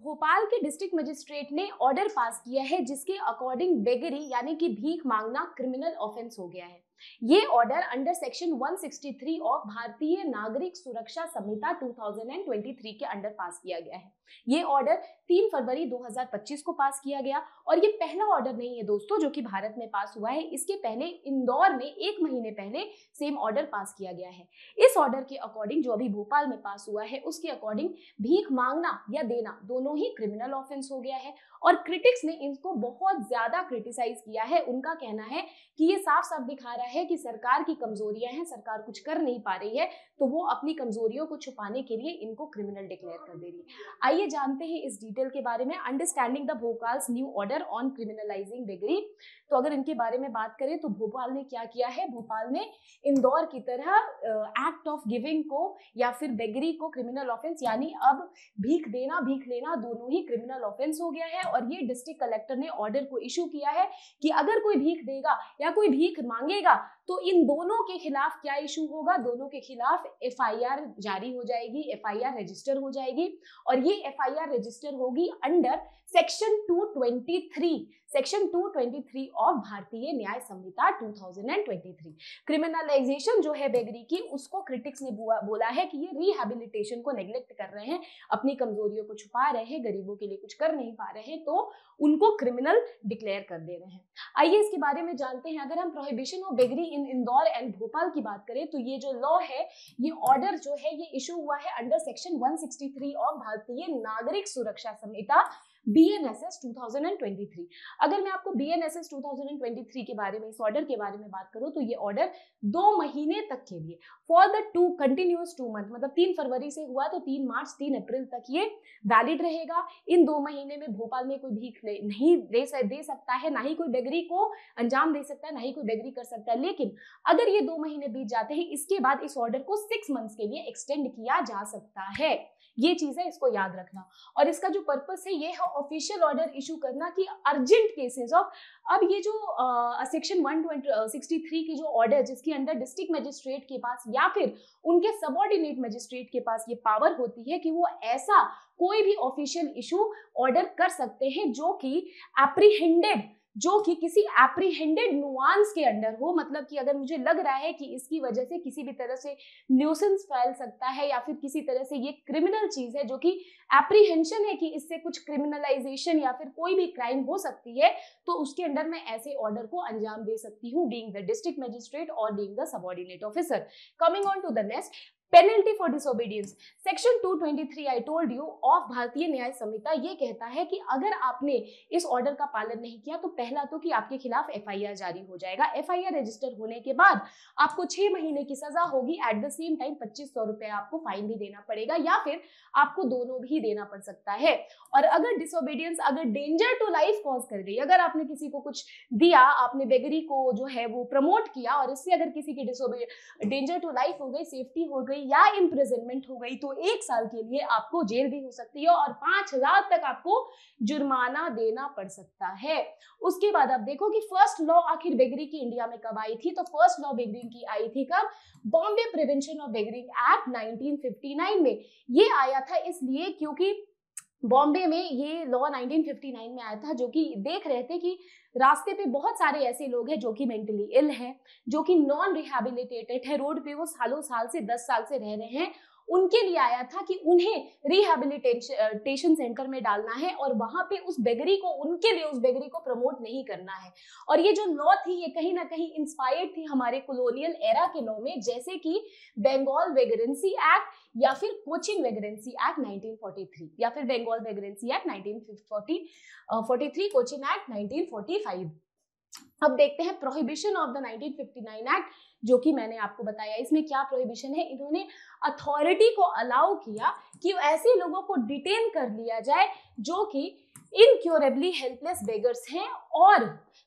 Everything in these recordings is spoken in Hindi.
भोपाल के डिस्ट्रिक्ट मजिस्ट्रेट ने ऑर्डर पास किया है जिसके अकॉर्डिंग बेगरी यानी कि भीख मांगना क्रिमिनल ऑफेंस हो गया है। ये ऑर्डर अंडर सेक्शन 163 ऑफ भारतीय नागरिक सुरक्षा संहिता 2023 के अंडर पास किया गया है। ये ऑर्डर 3 फरवरी 2025 को पास किया गया और ये पहला ऑर्डर नहीं है दोस्तों जो कि भारत में पास हुआ है। इसके पहले इंदौर में 1 महीने पहले सेम ऑर्डर पास किया गया है। इस ऑर्डर के अकॉर्डिंग जो अभी भोपाल में पास हुआ है उसके अकॉर्डिंग भीख मांगना या देना दोनों ही क्रिमिनल ऑफेंस हो गया है और क्रिटिक्स ने इनको बहुत ज्यादा क्रिटिसाइज किया है। उनका कहना है कि ये साफ साफ दिखा रहा है कि सरकार की कमजोरियां हैं, सरकार कुछ कर नहीं पा रही है तो वो अपनी कमजोरियों को छुपाने के लिए इनको क्रिमिनल डिक्लेयर कर दे रही है। आइए जानते हैं इस डिटेल के बारे में। Understanding the Bhopal's new order on criminalising beggary. तो अगर इनके बारे में बात करें तो भोपाल ने क्या किया है, भोपाल ने इंदौर की तरह एक्ट ऑफ गिविंग को या फिर बेगरी को क्रिमिनल ऑफेंस यानी अब भीख देना भीख लेना दोनों ही क्रिमिनल ऑफेंस हो गया है। और ये डिस्ट्रिक्ट कलेक्टर ने ऑर्डर को इशू किया है कि अगर कोई भीख देगा या कोई भीख मांगेगा तो इन दोनों के खिलाफ क्या इशू होगा, दोनों के खिलाफ एफआईआर जारी हो जाएगी, एफआईआर रजिस्टर हो जाएगी और ये एफआईआर रजिस्टर होगी under section 223 of Bharatiya Nyaya Samhita 2023। Criminalisation जो है बेगरी की उसको क्रिटिक्स ने बोला है कि ये रिहैबिलिटेशन को नेग्लेक्ट कर रहे हैं, अपनी कमजोरियों को छुपा रहे हैं, गरीबों के लिए कुछ कर नहीं पा रहे हैं तो उनको क्रिमिनल डिक्लेयर कर दे रहे हैं। आइए इसके बारे में जानते हैं। अगर हम prohibition of beggary in Indore and Bhopal की बात करें तो ये जो लॉ है, ये ऑर्डर जो है ये इशू हुआ है अंडर सेक्शन 163 ऑफ भारतीय नागरिक सुरक्षा संहिता BNSS 2023। अगर मैं आपको BNSS 2023 के बारे में, इस ऑर्डर के बारे में बात करूं तो ये ऑर्डर 2 महीने तक के लिए फॉर द कंटिन्यूअस 2 मंथ, मतलब 3 फरवरी से हुआ तो 3 मार्च 3 अप्रैल तक ये वैलिड रहेगा। इन 2 महीने में भोपाल में कोई भीख नहीं दे सकता है, ना ही कोई बेगरी को अंजाम दे सकता है, ना ही कोई बेगरी कर सकता है। लेकिन अगर ये 2 महीने बीत जाते हैं इसके बाद इस ऑर्डर को 6 मंथ्स के लिए एक्सटेंड किया जा सकता है। ये चीज है, इसको याद रखना। और इसका जो पर्पस है ये है ऑफिशियल ऑर्डर इशू करना कि अर्जेंट केसेस ऑफ, अब ये जो सेक्शन 163 की जो ऑर्डर जिसके अंडर डिस्ट्रिक्ट मजिस्ट्रेट के पास या फिर उनके सबऑर्डिनेट मजिस्ट्रेट के पास ये पावर होती है कि वो ऐसा कोई भी ऑफिशियल इशू ऑर्डर कर सकते हैं जो कि किसी एप्रीहेंडेड नुआंस के अंडर हो। मतलब कि अगर मुझे लग रहा है कि इसकी वजह से किसी भी तरह से न्यूसेंस फैल सकता है या फिर किसी तरह से ये क्रिमिनल चीज है, जो कि एप्रीहेंशन है कि इससे कुछ क्रिमिनलाइजेशन या फिर कोई भी क्राइम हो सकती है, तो उसके अंडर मैं ऐसे ऑर्डर को अंजाम दे सकती हूँ, बीइंग द डिस्ट्रिक्ट मजिस्ट्रेट और being the subordinate officer. Coming on to the next, penalty for disobedience. Section 223 I told you of Bharatiya Nyaya संहिता ये कहता है कि अगर आपने इस ऑर्डर का पालन नहीं किया तो पहला तो कि आपके खिलाफ एफआईआर जारी हो जाएगा। एफआईआर रजिस्टर होने के बाद आपको 6 महीने की सजा होगी। एट द सेम टाइम 2500 रुपए आपको फाइन भी देना पड़ेगा या फिर आपको दोनों भी देना पड़ सकता है। और अगर डिसोबीडियंस अगर डेंजर टू लाइफ कॉज कर गई, अगर आपने किसी को कुछ दिया, आपने बेगरी को जो है वो प्रमोट किया और इससे अगर किसी की डेंजर टू लाइफ हो गई, सेफ्टी हो गई या इम्प्रिजनमेंट हो गई तो 1 साल के लिए आपको जेल भी हो सकती है और 5000 तक आपको जुर्माना देना पड़ सकता है। उसके बाद आप देखो कि फर्स्ट लॉ आखिर बेगरी की इंडिया में कब आई थी, तो फर्स्ट लॉ बेगरी की आई थी कब, बॉम्बे प्रिवेंशन ऑफ बेगरिंग एक्ट 1959 में। ये आया था इसलिए क्योंकि बॉम्बे में ये लॉ 1959 में आया था, जो कि देख रहे थे कि रास्ते पे बहुत सारे ऐसे लोग हैं जो कि मेंटली इल हैं, जो कि नॉन रिहैबिलिटेटेड है, रोड पे वो सालों साल से 10 साल से रह रहे हैं। उनके लिए आया था कि उन्हें रिहैबिलिटेशन सेंटर में डालना है और वहां पे उस बेगरी को प्रमोट नहीं करना है। और ये जो लॉ थी ये कहीं ना कहीं इंस्पायर्ड थी हमारे कॉलोनियल एरा के लॉ में, जैसे कि बंगाल वेगरेंसी एक्ट या फिर कोचिन वेगरेंसी एक्ट 1943 या फिर बंगाल वेगरेंसी एक्ट 1943, कोचिन एक्ट 1945। अब देखते हैं प्रोहिबिशन ऑफ द 1959 एक्ट, जो कि मैंने आपको बताया। इसमें क्या प्रोहिबिशन है, इन्होंने अथॉरिटी को अलाउ किया कि ऐसे लोगों को डिटेन कर लिया जाए जो कि इनक्योरेबली हेल्पलेस बेगर्स हैं और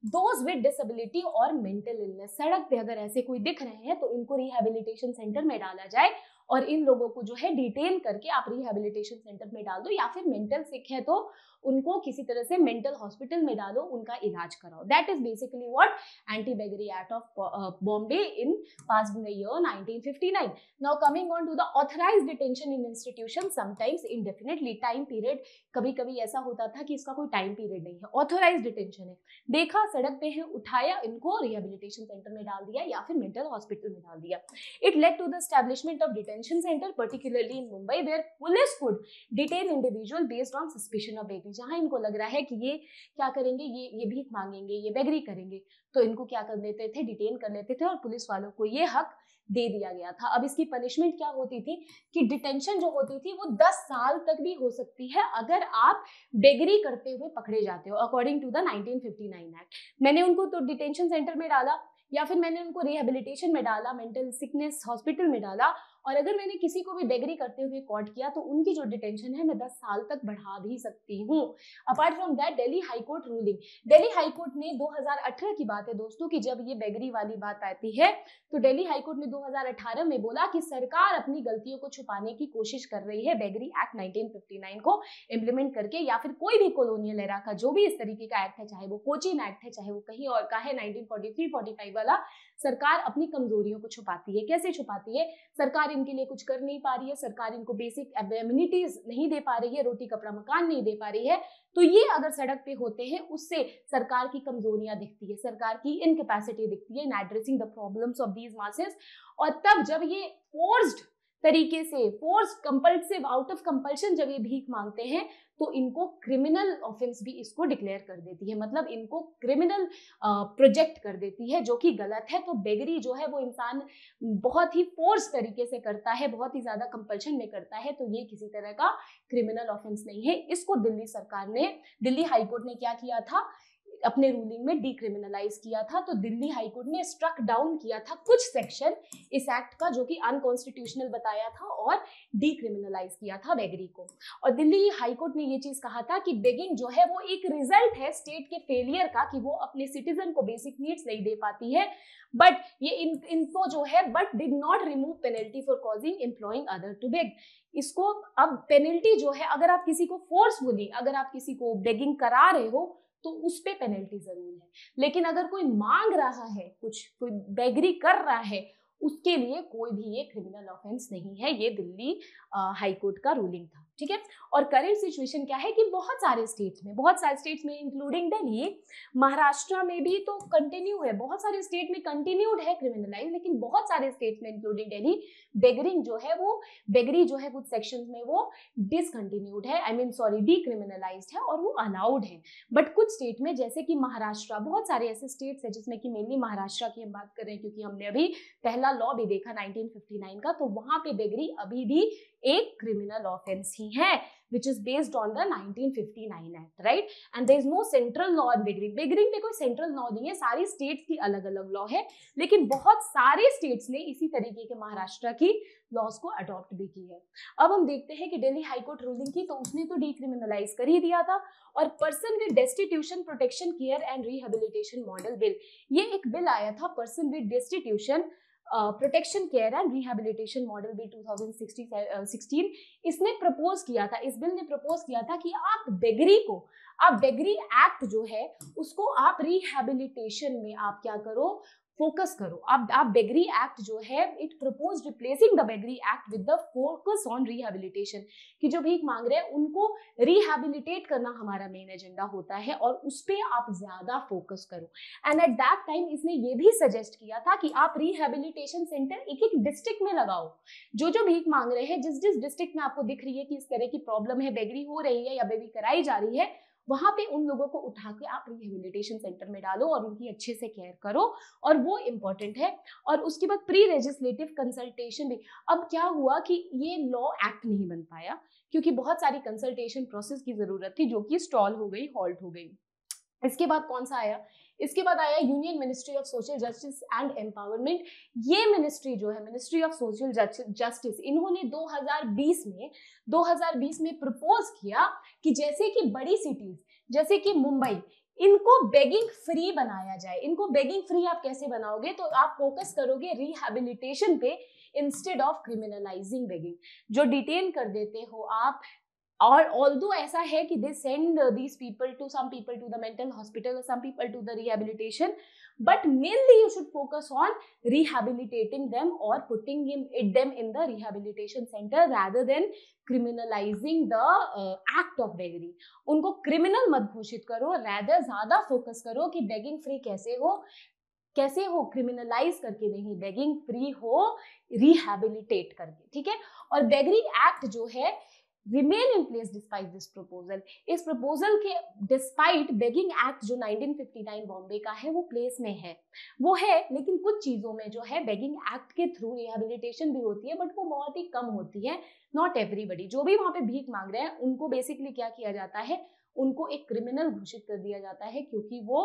दोज विद डिसेबिलिटी और मेंटल इलनेस। सड़क पे अगर ऐसे कोई दिख रहे हैं तो इनको रिहैबिलिटेशन सेंटर में डाला जाए और इन लोगों को जो है डिटेन करके आप रिहेबिलिटेशन सेंटर में डाल दो, या फिर मेंटल सिक है तो उनको किसी तरह से मेंटल हॉस्पिटल में डालो, उनका इलाज कराओ। That is basically what anti beggary act of Bombay in passed in the year 1959. Now coming on to the authorized detention in institution, sometimes indefinitely time period, कभी कभी ऐसा होता था कि इसका कोई टाइम पीरियड नहीं है, ऑथोराइज डिटेंशन है, देखा सड़क पे है, उठाया, इनको रिहेबिलिटेशन सेंटर में डाल दिया या फिर मेंटल हॉस्पिटल में डाल दिया। It led to the establishment of detention centre particularly in Mumbai where police could detain individual based on suspicion of beggary. जहां इनको लग रहा है कि ये क्या करेंगे, ये भीख मांगेंगे, ये बेगरी करेंगे, तो इनको क्या कर लेते थे, डिटेन कर लेते थे और पुलिस वालों को ये हक दे दिया गया था। अब इसकी पनिशमेंट क्या होती थी कि डिटेंशन जो होती थी वो 10 साल तक भी हो सकती है अगर आप बेगरी करते हुए पकड़े जाते हो, अकॉर्डिंग टू द 1959 एक्ट। मैंने उनको तो डिटेंशन सेंटर में डाला या फिर मैंने उनको रिहेबिलिटेशन में डाला, मेंटल सिकनेस हॉस्पिटल में डाला, और अगर मैंने किसी को भी बेगरी करते हुए कॉट किया तो उनकी जो डिटेंशन है मैं 10 साल तक बढ़ा भी सकती हूँ। Apart from that Delhi high court ruling, Delhi high court ने 2018 की बात है दोस्तों कि जब ये बेगरी वाली बात आती है तो दिल्ली हाईकोर्ट ने 2018 में बोला कि सरकार अपनी गलतियों को छुपाने की कोशिश कर रही है बेगरी एक्ट 1959 को इम्प्लीमेंट करके, या फिर कोई भी कॉलोनियल एरा का जो भी इस तरीके का एक्ट है, चाहे वो कोचीन एक्ट है, चाहे वो कहीं और का है 1943-45 वाला, सरकार अपनी कमजोरियों को छुपाती है। कैसे छुपाती है? सरकार इनके लिए कुछ कर नहीं पा रही है, सरकार इनको बेसिक एमिनिटीज नहीं दे पा रही है, रोटी कपड़ा मकान नहीं दे पा रही है, तो ये अगर सड़क पे होते हैं उससे सरकार की कमजोरियां दिखती है, सरकार की इनकैपेसिटी दिखती है in addressing the problems of these masses. और तब जब ये फोर्स्ड तरीके से, force compulsive, out of compulsion जब ये भीख मांगते हैं तो इनको क्रिमिनल ऑफेंस भी इसको डिक्लेयर कर देती है, मतलब इनको क्रिमिनल प्रोजेक्ट कर देती है, जो कि गलत है। तो बेगरी जो है वो इंसान बहुत ही फोर्स तरीके से करता है, बहुत ही ज्यादा कंपल्शन में करता है, तो ये किसी तरह का क्रिमिनल ऑफेंस नहीं है। इसको दिल्ली सरकार ने, दिल्ली हाईकोर्ट ने क्या किया था, अपने रूलिंग में डिक्रिमिनलाइज किया था। तो दिल्ली हाईकोर्ट ने स्ट्रक डाउन किया था कुछ सेक्शन इस एक्ट का जो कि अनकॉन्स्टिट्यूशनल बताया था और डिक्रिमिनलाइज किया था बेगरी को। और दिल्ली हाईकोर्ट ने ये चीज कहा था कि बेगिंग जो है वो एक रिजल्ट है स्टेट के फेलियर का कि वो अपने सिटीजन को बेसिक नीड्स नहीं दे पाती है, बट ये इनको जो है but did not remove penalty for causing employing other to beg. इसको अब पेनल्टी जो है, अगर आप किसी को फोर्सफुली, अगर आप किसी को बेगिंग करा रहे हो तो उस पे पेनल्टी जरूर है, लेकिन अगर कोई मांग रहा है कुछ, कोई बेगरी कर रहा है, उसके लिए कोई भी ये क्रिमिनल ऑफेंस नहीं है। ये दिल्ली हाईकोर्ट का रूलिंग था, ठीक है। और करंट सिचुएशन क्या है कि बहुत सारे स्टेट्स में इंक्लूडिंग दिल्ली, महाराष्ट्र में भी तो कंटिन्यू है, बहुत सारे स्टेट में कंटिन्यूड है क्रिमिनलाइज, लेकिन बहुत सारे स्टेट्स में इंक्लूडिंग दिल्ली बेगरिंग जो है वो, बेगरी जो है कुछ सेक्शंस में वो डिसकंटिन्यूड है, डिक्रिमिनलाइज्ड है और वो अलाउड है। बट कुछ स्टेट में जैसे कि महाराष्ट्र, बहुत सारे ऐसे स्टेट्स है जिसमें कि मेनली महाराष्ट्र की हम बात कर रहे हैं क्योंकि हमने अभी पहला लॉ भी देखा 1959 का, तो वहां पे बेगरी अभी भी एक क्रिमिनल ऑफेंस ही है which is based on the 1959 act, right? And there is no central law on begging. Begging में कोई सेंट्रल लॉ नहीं है, सारी स्टेट्स की अलग अलग लॉ है, लेकिन बहुत सारे स्टेट्स ने इसी तरीके के महाराष्ट्र की लॉज को अडॉप्ट भी की है। अब हम देखते हैं कि दिल्ली हाईकोर्ट रूलिंग की, तो उसने तो डिक्रिमिनलाइज कर ही दिया था। और person with destitution protection care and rehabilitation model bill, ये एक बिल आया था, person with destitution protection care and rehabilitation model bill 2016, इसने प्रपोज किया था, इस बिल ने प्रपोज किया था कि आप बेगरी एक्ट जो है उसको आप रिहेबिलिटेशन में आप क्या करो, फोकस करो। आप बेगरी एक्ट जो है, it propose replacing the beggary act with the focus on rehabilitation, कि जो भीख मांग रहे हैं उनको रिहेबिलिटेट करना हमारा मेन एजेंडा होता है और उस पे आप ज्यादा फोकस करो। एंड एट दैट टाइम इसने ये भी सजेस्ट किया था कि आप रिहेबिलिटेशन सेंटर एक एक डिस्ट्रिक्ट में लगाओ, जो भीख मांग रहे हैं, जिस डिस्ट्रिक्ट में आपको दिख रही है कि इस तरह की प्रॉब्लम है, बेगरी हो रही है या बेगरी कराई जा रही है, वहां पे उन लोगों को उठा के आप रिहेबिलिटेशन सेंटर में डालो और उनकी अच्छे से केयर करो, और वो इम्पोर्टेंट है। और उसके बाद प्री लेजिस्लेटिव कंसल्टेशन भी। अब क्या हुआ कि ये लॉ एक्ट नहीं बन पाया क्योंकि बहुत सारी कंसल्टेशन प्रोसेस की जरूरत थी जो कि स्टॉल हो गई, हॉल्ट हो गई। इसके बाद कौन सा आया? इसके बाद आया union ministry of social justice and empowerment. ये मिनिस्ट्री जो है, मिनिस्ट्री ऑफ सोशल जस्टिस, इन्होंने 2020 में प्रपोज किया कि जैसे कि बड़ी सिटीज जैसे कि मुंबई, इनको बेगिंग फ्री बनाया जाए। इनको बेगिंग फ्री आप कैसे बनाओगे? तो आप फोकस करोगे रिहेबिलिटेशन पे इंस्टेड ऑफ क्रिमिनलाइजिंग बेगिंग। जो डिटेन कर देते हो आप, और ऑल्दो ऐसा है कि they send these people to, some people to the mental hospital, some people to the rehabilitation, but mainly you should focus on rehabilitating them or putting them in the rehabilitation center rather than criminalizing the act of begging. उनको क्रिमिनल मत घोषित करो, rather ज्यादा फोकस करो कि बेगिंग फ्री कैसे हो, क्रिमिनलाइज करके नहीं, बेगिंग फ्री हो रिहैबिलिटेट करके, ठीक है। और बेगरी एक्ट जो है remain in place despite this proposal. इस प्रपोजल के डिस्पाइट बेगिंग एक्ट जो 1959 बॉम्बे का है वो प्लेस में है, वो है, लेकिन कुछ चीजों में जो है बेगिंग एक्ट के थ्रू रिहेबिलिटेशन भी होती है, बट वो बहुत ही कम होती है। नॉट एवरीबडी, जो भी वहां पे भीख मांग रहे हैं उनको बेसिकली क्या किया जाता है, उनको एक क्रिमिनल घोषित कर दिया जाता है, क्योंकि वो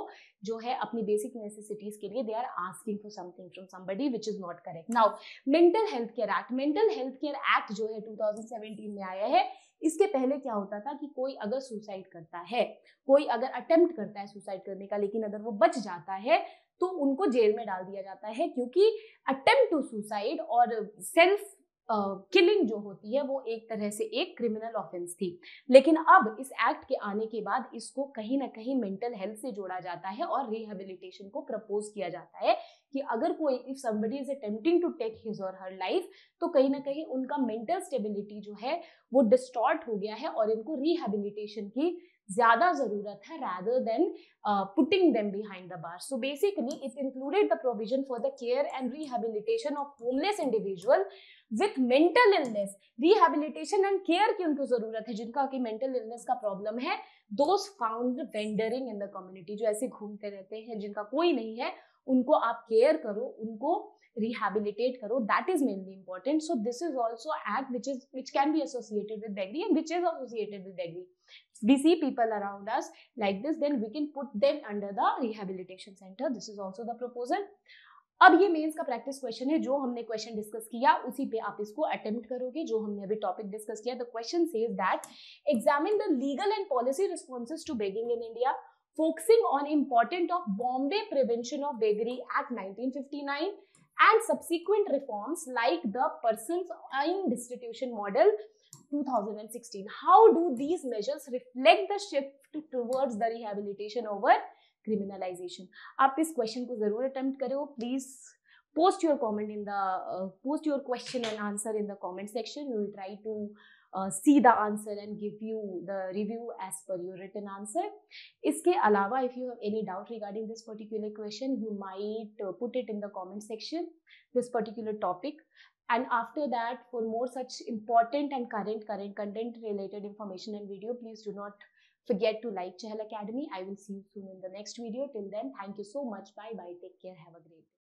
जो है अपनी बेसिक नेसेसिटीज के लिए they are asking for something from somebody, which is not correct. Now mental health care act, mental health care act जो है 2017 में आया है। इसके पहले क्या होता था कि कोई अगर सुसाइड करता है, कोई अगर अटेम्प्ट करता है सुसाइड करने का, लेकिन अगर वो बच जाता है तो उनको जेल में डाल दिया जाता है, क्योंकि अटेम्प्ट टू सुसाइड और सेल्फ किलिंग जो होती है वो एक तरह से एक क्रिमिनल ऑफेंस थी। लेकिन अब इस एक्ट के आने के बाद इसको कहीं ना कहीं मेंटल हेल्थ से जोड़ा जाता है और रिहेबिलिटेशन को प्रपोज किया जाता है कि अगर कोई, if somebody is attempting to take his or her life, तो कहीं ना कहीं उनका मेंटल स्टेबिलिटी जो है वो डिस्टॉर्ट हो गया है और इनको रिहेबिलिटेशन की ज्यादा जरूरत है rather than putting them behind the bar. So basically it included the provision for the care and rehabilitation of homeless individual with mental illness. rehabilitation and care की उनको जरूरत है जिनका कि mental illness का प्रॉब्लम है, those found wandering in the community, जो ऐसे घूमते रहते हैं, जिनका कोई नहीं है, उनको आप केयर करो, उनको rehabilitate करो, that is mainly important. So this is also act which can be associated with beggary and which is associated with beggary. We see people around us like this, then we can put them under the rehabilitation center. This is also the proposal. अब ये मेंस का प्रैक्टिस क्वेश्चन है, जो हमने क्वेश्चन डिस्कस किया उसी पे आप इसको अटेम्प्ट करोगे, जो हमने अभी टॉपिक डिस्कस किया। The question says that examine the legal and policy responses to begging in India, focusing on important of Bombay Prevention of Beggary Act 1959 and subsequent reforms like the Persons in Destitution Model 2016. How do these measures reflect the shift towards the rehabilitation over criminalization? आप इस क्वेश्चन को जरूर अटेम्प्ट करो। Please post your comment in the post your question and answer in the comment section. We will try to see the answer and give you the review as per your written answer. इसके अलावा if you have any doubt regarding this particular question, you might put it in the comment section, this particular topic. And after that, for more such important and current content related information and video, please do not forget to like Chahal Academy. I will see you soon in the next video. Till then, thank you so much. Bye bye. Take care. Have a great day.